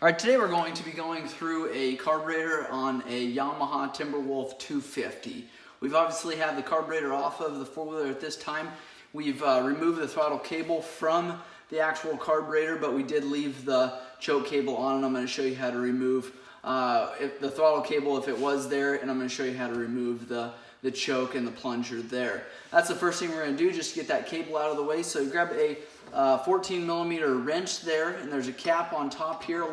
Alright, today we're going to be going through a carburetor on a Yamaha Timberwolf 250. We've obviously had the carburetor off of the four-wheeler at this time. We've removed the throttle cable from the actual carburetor, but we did leave the choke cable on, and I'm going to show you how to remove the throttle cable if it was there, and I'm going to show you how to remove the choke and the plunger there. That's the first thing we're going to do, just to get that cable out of the way. So you grab a 14mm wrench there, and there's a cap on top here.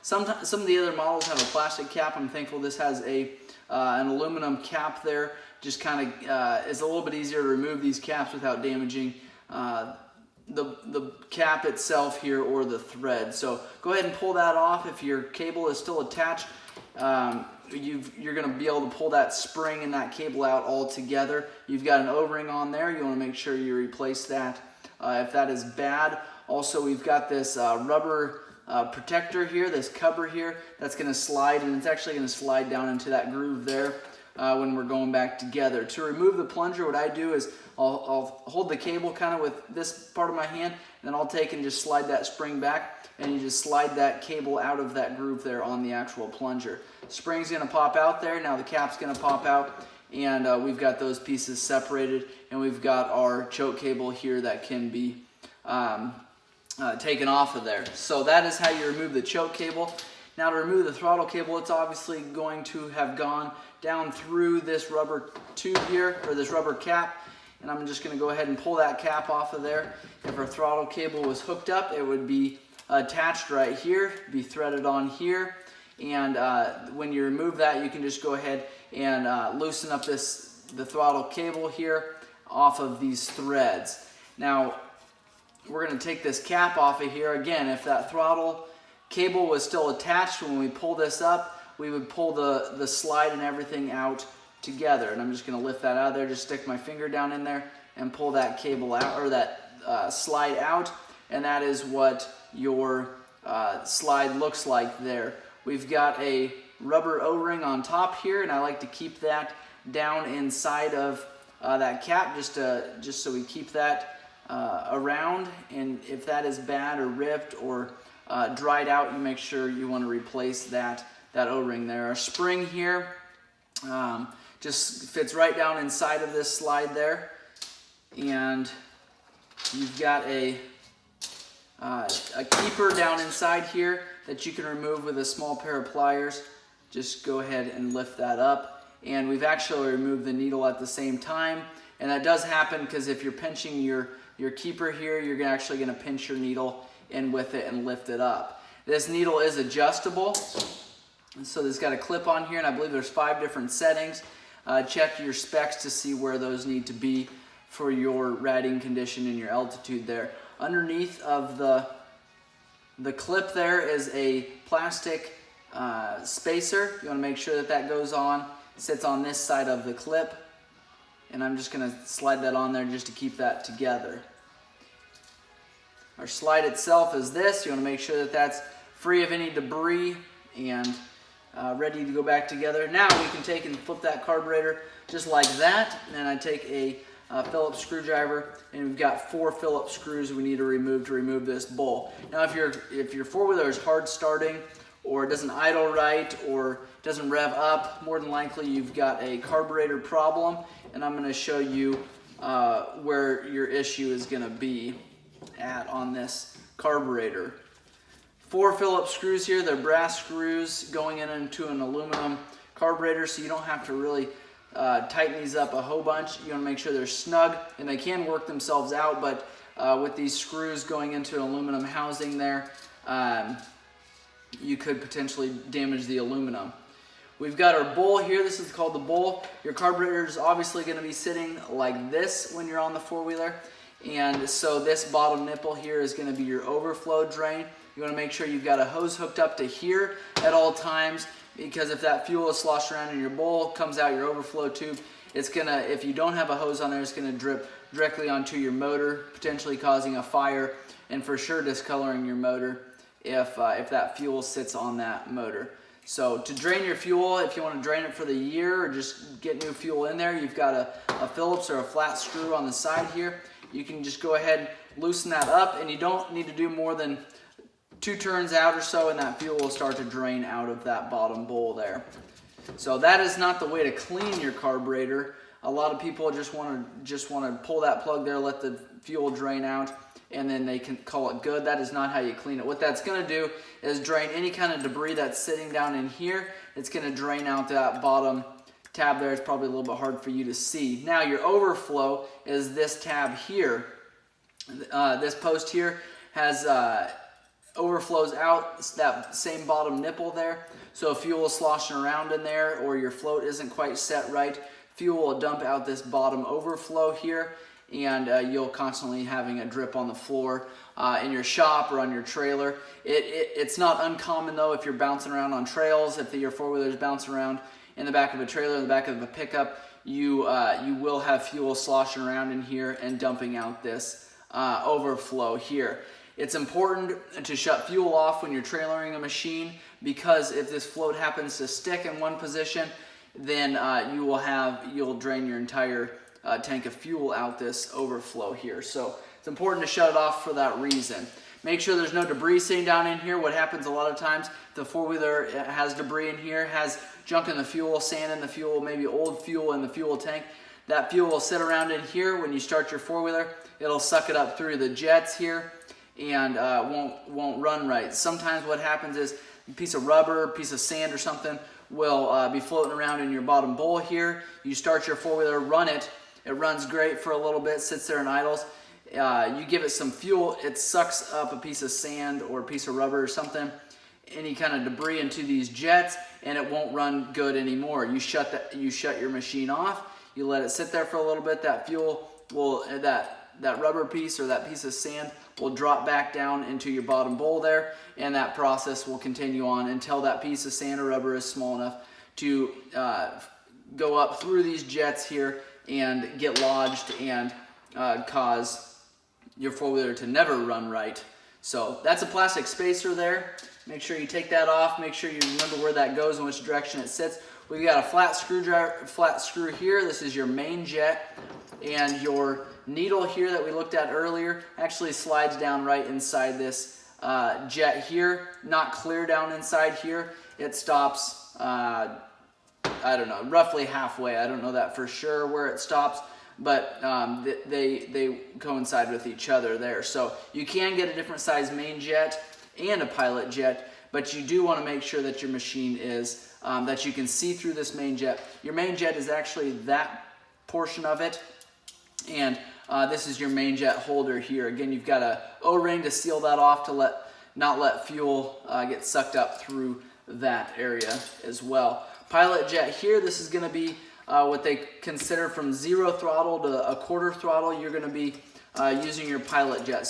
Some of the other models have a plastic cap. I'm thankful this has an aluminum cap there. Just kind of is a little bit easier to remove these caps without damaging the cap itself here or the thread. So go ahead and pull that off. If your cable is still attached, you're going to be able to pull that spring and that cable out all together. You've got an O-ring on there. You want to make sure you replace that if that is bad. Also, we've got this rubber protector here, this cover here, that's going to slide, and it's actually going to slide down into that groove there when we're going back together. To remove the plunger, what I do is I'll hold the cable kind of with this part of my hand, and then I'll take and just slide that spring back, and you just slide that cable out of that groove there on the actual plunger. Spring's going to pop out there. Now the cap's going to pop out, and we've got those pieces separated, and we've got our choke cable here that can be taken off of there. So that is how you remove the choke cable. Now to remove the throttle cable, it's obviously going to have gone down through this rubber tube here, or this rubber cap, and I'm just going to go ahead and pull that cap off of there. If our throttle cable was hooked up, it would be attached right here, be threaded on here, and when you remove that, you can just go ahead and loosen up the throttle cable here off of these threads. Now we're going to take this cap off of here. Again, if that throttle cable was still attached when we pull this up, we would pull the slide and everything out together. And I'm just going to lift that out of there, just stick my finger down in there and pull that cable out, or that slide out, and that is what your slide looks like there. We've got a rubber O-ring on top here, and I like to keep that down inside of that cap just so we keep that around, and if that is bad or ripped or dried out, you make sure you want to replace that O-ring there. Our spring here just fits right down inside of this slide there, and you've got a keeper down inside here that you can remove with a small pair of pliers. Just go ahead and lift that up, and we've actually removed the needle at the same time, and that does happen because if you're pinching your keeper here, you're actually going to pinch your needle in with it and lift it up. This needle is adjustable, and so there's got a clip on here, and I believe there's 5 different settings. Check your specs to see where those need to be for your riding condition and your altitude there. Underneath of the clip there is a plastic spacer. You want to make sure that goes on, sits on this side of the clip, and I'm just going to slide that on there just to keep that together. Our slide itself is this. You want to make sure that that's free of any debris and ready to go back together. Now we can take and flip that carburetor just like that, and then I take a Phillips screwdriver, and we've got 4 Phillips screws we need to remove this bowl. Now if your four-wheeler is hard starting, or it doesn't idle right, or doesn't rev up, more than likely you've got a carburetor problem, and I'm going to show you where your issue is going to be at on this carburetor. 4 Phillips screws here. They're brass screws going into an aluminum carburetor, so you don't have to really tighten these up a whole bunch. You want to make sure they're snug, and they can work themselves out, but with these screws going into an aluminum housing there, you could potentially damage the aluminum. We've got our bowl here. This is called the bowl. Your carburetor is obviously going to be sitting like this when you're on the four-wheeler, and so this bottom nipple here is going to be your overflow drain. You want to make sure you've got a hose hooked up to here at all times, because if that fuel is sloshed around in your bowl, comes out your overflow tube, it's gonna, if you don't have a hose on there, it's gonna drip directly onto your motor, potentially causing a fire, and for sure discoloring your motor if that fuel sits on that motor. So to drain your fuel, if you want to drain it for the year or just get new fuel in there, you've got a Phillips or a flat screw on the side here. You can just go ahead and loosen that up, and you don't need to do more than 2 turns out or so, and that fuel will start to drain out of that bottom bowl there. So that is not the way to clean your carburetor. A lot of people just want to pull that plug there, let the fuel drain out, and then they can call it good. That is not how you clean it. What that's going to do is drain any kind of debris that's sitting down in here. It's going to drain out that bottom tab there. It's probably a little bit hard for you to see. Now your overflow is this tab here. This post here has overflows out that same bottom nipple there. So if fuel is sloshing around in there or your float isn't quite set right, fuel will dump out this bottom overflow here, and you'll constantly having a drip on the floor in your shop or on your trailer. It's not uncommon though if you're bouncing around on trails, if your four-wheeler is bouncing around in the back of a trailer, in the back of a pickup, you will have fuel sloshing around in here and dumping out this overflow here. It's important to shut fuel off when you're trailering a machine, because if this float happens to stick in one position, then you'll drain your entire tank of fuel out this overflow here. So it's important to shut it off for that reason. Make sure there's no debris sitting down in here. What happens a lot of times, the four-wheeler has debris in here, has junk in the fuel, sand in the fuel, maybe old fuel in the fuel tank. That fuel will sit around in here. When you start your four-wheeler, it'll suck it up through the jets here and won't run right. Sometimes what happens is a piece of rubber, piece of sand or something will be floating around in your bottom bowl here. You start your four-wheeler, run it. It runs great for a little bit, sits there and idles. You give it some fuel, it sucks up a piece of sand or a piece of rubber or something, any kind of debris into these jets, and it won't run good anymore. You shut your machine off, you let it sit there for a little bit, that fuel will, that rubber piece or that piece of sand will drop back down into your bottom bowl there, and that process will continue on until that piece of sand or rubber is small enough to go up through these jets here and get lodged and cause your four-wheeler to never run right. So that's a plastic spacer there. Make sure you take that off. Make sure you remember where that goes and which direction it sits. We've got a flat screw here. This is your main jet, and your needle here that we looked at earlier actually slides down right inside this jet here, not clear down inside here. It stops, I don't know, roughly halfway. I don't know that for sure where it stops, but they coincide with each other there. So you can get a different size main jet and a pilot jet, but you do want to make sure that your machine is, that you can see through this main jet. Your main jet is actually that portion of it, and this is your main jet holder here. Again, you've got a O-ring to seal that off to not let fuel get sucked up through that area as well. Pilot jet here, this is going to be what they consider from 0 throttle to a quarter throttle. You're going to be using your pilot jet.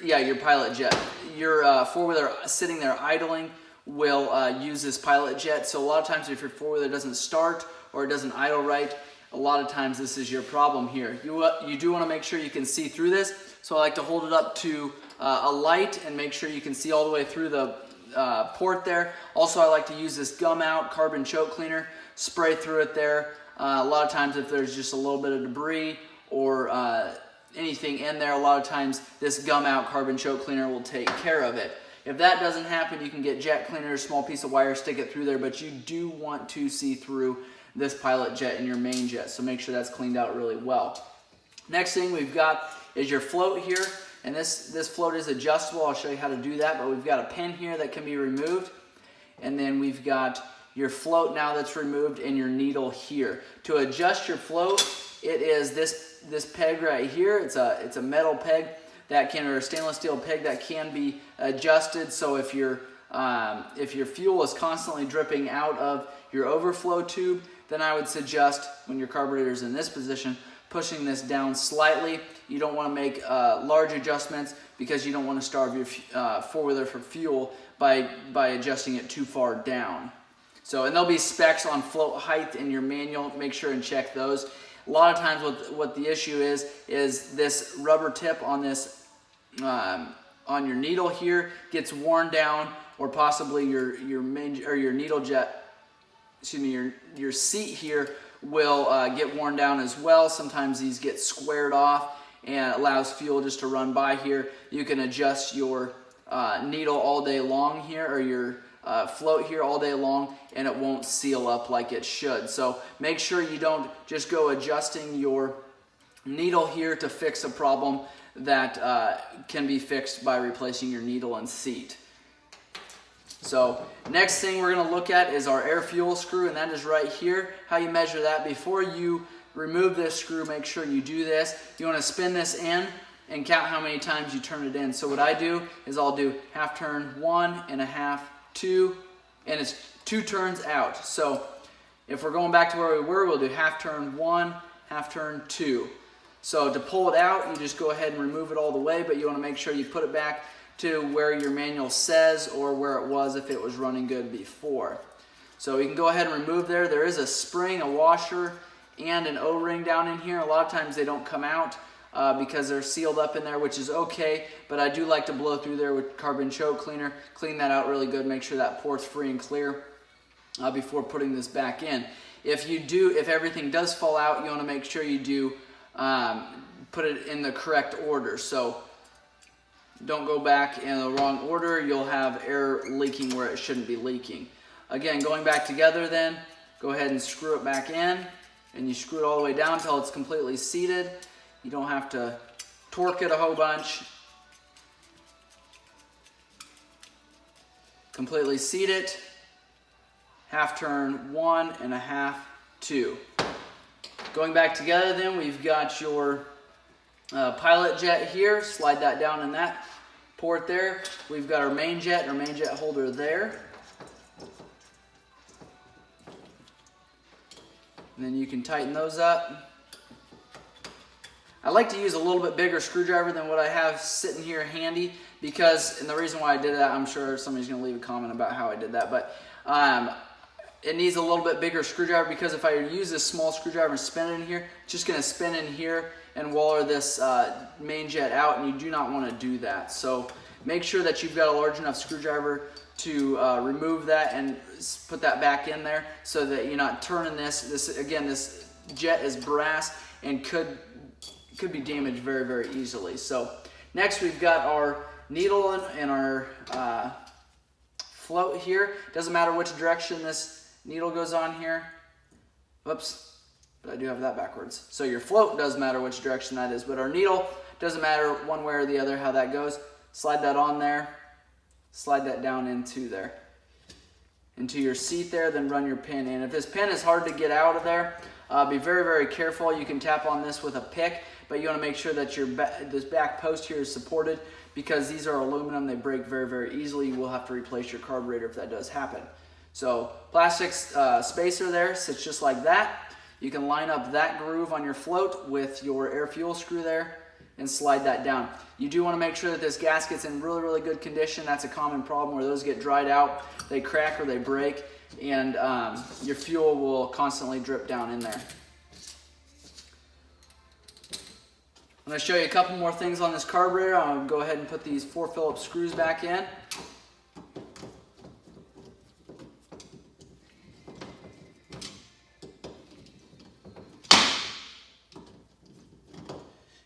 Your pilot jet. Your four-wheeler sitting there idling will use this pilot jet. So a lot of times if your four-wheeler doesn't start or it doesn't idle right, a lot of times this is your problem here. You do want to make sure you can see through this. So I like to hold it up to a light and make sure you can see all the way through the port there. Also, I like to use this gum out carbon choke cleaner, spray through it there. A lot of times if there's just a little bit of debris or anything in there, a lot of times this gum out carbon choke cleaner will take care of it. If that doesn't happen, you can get jet cleaner, a small piece of wire, stick it through there, but you do want to see through this pilot jet in your main jet, so make sure that's cleaned out really well. Next thing we've got is your float here, and this float is adjustable. I'll show you how to do that, but we've got a pin here that can be removed, and then we've got your float now that's removed and your needle here. To adjust your float, it is this peg right here. It's a metal peg that can, or a stainless steel peg that can be adjusted. So if your fuel is constantly dripping out of your overflow tube, then I would suggest, when your carburetor is in this position, pushing this down slightly. You don't want to make large adjustments because you don't want to starve your four-wheeler for fuel by adjusting it too far down. So, and there'll be specs on float height in your manual. Make sure and check those. A lot of times what the issue is this rubber tip on this on your needle here gets worn down, or possibly your needle jet, excuse me, your seat here will get worn down as well. Sometimes these get squared off and allows fuel just to run by here. You can adjust your needle all day long here, or your float here all day long, and it won't seal up like it should. So make sure you don't just go adjusting your needle here to fix a problem that can be fixed by replacing your needle and seat. So next thing we're going to look at is our air fuel screw, and that is right here. How you measure that: before you remove this screw, make sure you do this. You want to spin this in and count how many times you turn it in. So what I do is I'll do half turn, 1.5, 2, and it's 2 turns out. So if we're going back to where we were, we'll do half turn 1, half turn 2. So to pull it out, you just go ahead and remove it all the way, but you want to make sure you put it back to where your manual says, or where it was if it was running good before. So you can go ahead and remove there. There is a spring, a washer, and an O-ring down in here. A lot of times they don't come out because they're sealed up in there, which is okay, but I do like to blow through there with carbon choke cleaner, clean that out really good, make sure that port's free and clear before putting this back in. If everything does fall out, you want to make sure you do put it in the correct order. So don't go back in the wrong order. You'll have air leaking where it shouldn't be leaking. Again, going back together then, go ahead and screw it back in, and you screw it all the way down until it's completely seated. You don't have to torque it a whole bunch. Completely seat it. Half turn, 1.5, 2. Going back together then, we've got your pilot jet here. Slide that down in that port there. We've got our main jet holder there. And then you can tighten those up. I like to use a little bit bigger screwdriver than what I have sitting here handy, because, and the reason why I did that, I'm sure somebody's going to leave a comment about how I did that, but it needs a little bit bigger screwdriver, because if I use this small screwdriver and spin it in here, it's just going to spin in here and waller this main jet out, and you do not want to do that. So make sure that you've got a large enough screwdriver to remove that and put that back in there, so that you're not turning this. Again, this jet is brass and could be damaged very, very easily. So next we've got our needle and our float here. Doesn't matter which direction this needle goes on here. Whoops, but I do have that backwards. So your float does matter which direction that is, but our needle doesn't matter one way or the other how that goes. Slide that on there, slide that down into there, into your seat there, then run your pin in. If this pin is hard to get out of there, be very, very careful. You can tap on this with a pick, but you want to make sure that this back post here is supported, because these are aluminum. They break very, very easily. You will have to replace your carburetor if that does happen. So plastic spacer there sits just like that. You can line up that groove on your float with your air fuel screw there and slide that down. You do want to make sure that this gasket's in really, really good condition. That's a common problem where those get dried out, they crack or they break, and your fuel will constantly drip down in there. I'm going to show you a couple more things on this carburetor. I'm going to go ahead and put these 4 Phillips screws back in.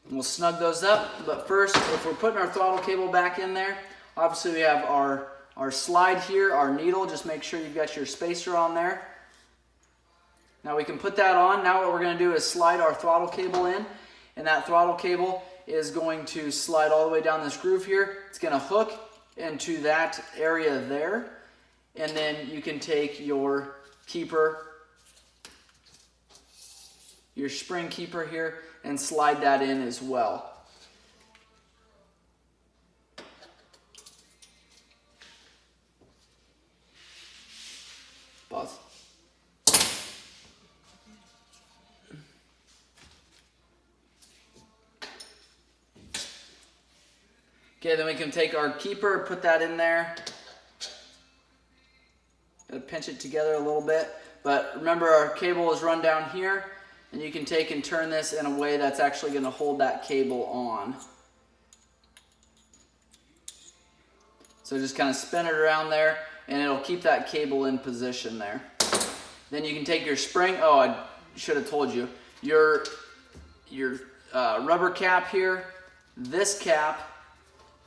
And we'll snug those up, but first, if we're putting our throttle cable back in there, obviously we have our slide here, our needle. Just make sure you've got your spacer on there. Now we can put that on. Now what we're going to do is slide our throttle cable in, and that throttle cable is going to slide all the way down this groove here. It's going to hook into that area there, and then you can take your keeper, your spring keeper here, and slide that in as well. Pause. Okay, then we can take our keeper, put that in there. Gotta pinch it together a little bit. But remember, our cable is run down here, and you can take and turn this in a way that's actually gonna hold that cable on. So just kind of spin it around there, and it'll keep that cable in position there. Then you can take your spring, oh, I should have told you, your rubber cap here, this cap,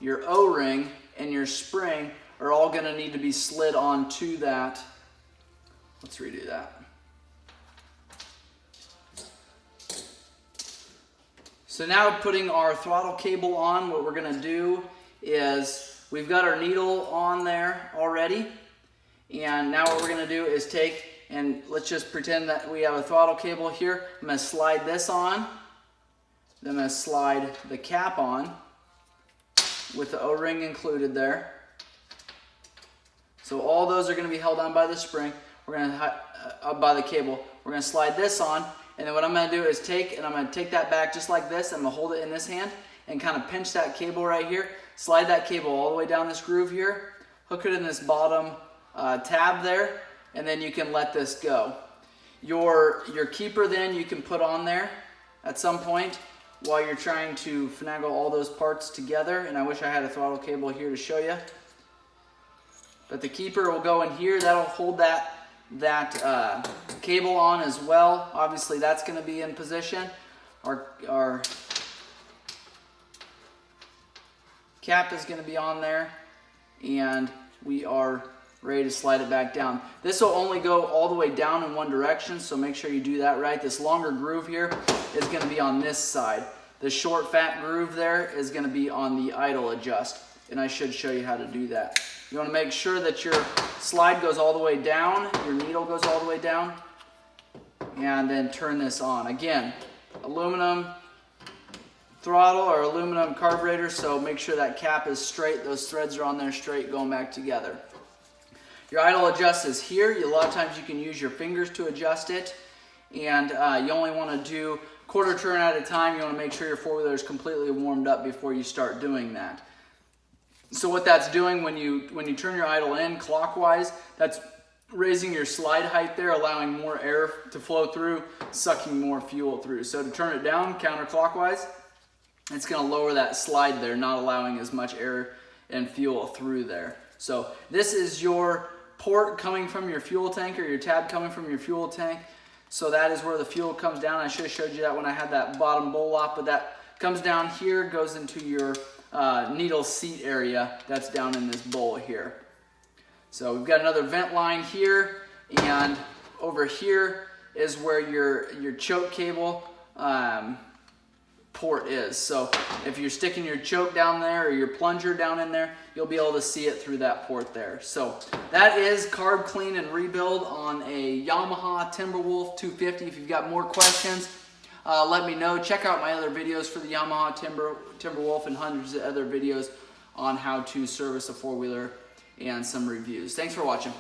your O-ring, and your spring are all going to need to be slid onto that. Let's redo that. So now putting our throttle cable on, what we're going to do is we've got our needle on there already. And now what we're going to do is take, and let's just pretend that we have a throttle cable here. I'm going to slide this on. Then I'm going to slide the cap on with the O-ring included there. So all those are going to be held on by the spring. We're going to by the cable. We're going to slide this on. And then what I'm going to do is I'm going to take that back just like this. I'm going to hold it in this hand and kind of pinch that cable right here. Slide that cable all the way down this groove here. Hook it in this bottom tab there, and then you can let this go. Your keeper then you can put on there at some point while you're trying to finagle all those parts together. And I wish I had a throttle cable here to show you. But the keeper will go in here. That'll hold that cable on as well. Obviously that's going to be in position. Our cap is going to be on there, and we are ready to slide it back down. This will only go all the way down in one direction, so make sure you do that right. This longer groove here is going to be on this side. The short fat groove there is going to be on the idle adjust, and I should show you how to do that. You want to make sure that your slide goes all the way down, your needle goes all the way down, and then turn this on. Again, aluminum throttle or aluminum carburetor, so make sure that cap is straight, those threads are on there straight, going back together. Your idle adjust is here. A lot of times you can use your fingers to adjust it, and you only want to do quarter turn at a time. You want to make sure your four-wheeler is completely warmed up before you start doing that. So what that's doing when you turn your idle in clockwise, that's raising your slide height there, allowing more air to flow through, sucking more fuel through. So to turn it down counterclockwise, it's going to lower that slide there, not allowing as much air and fuel through there. So this is your port coming from your fuel tank, or your tab coming from your fuel tank. So that is where the fuel comes down. I should have showed you that when I had that bottom bowl off, but that comes down here, goes into your needle seat area that's down in this bowl here. So we've got another vent line here, and over here is where your choke cable port is. So if you're sticking your choke down there or your plunger down in there, you'll be able to see it through that port there. So that is carb clean and rebuild on a Yamaha Timberwolf 250. If you've got more questions, let me know. Check out my other videos for the Yamaha Timberwolf and hundreds of other videos on how to service a four-wheeler and some reviews. Thanks for watching.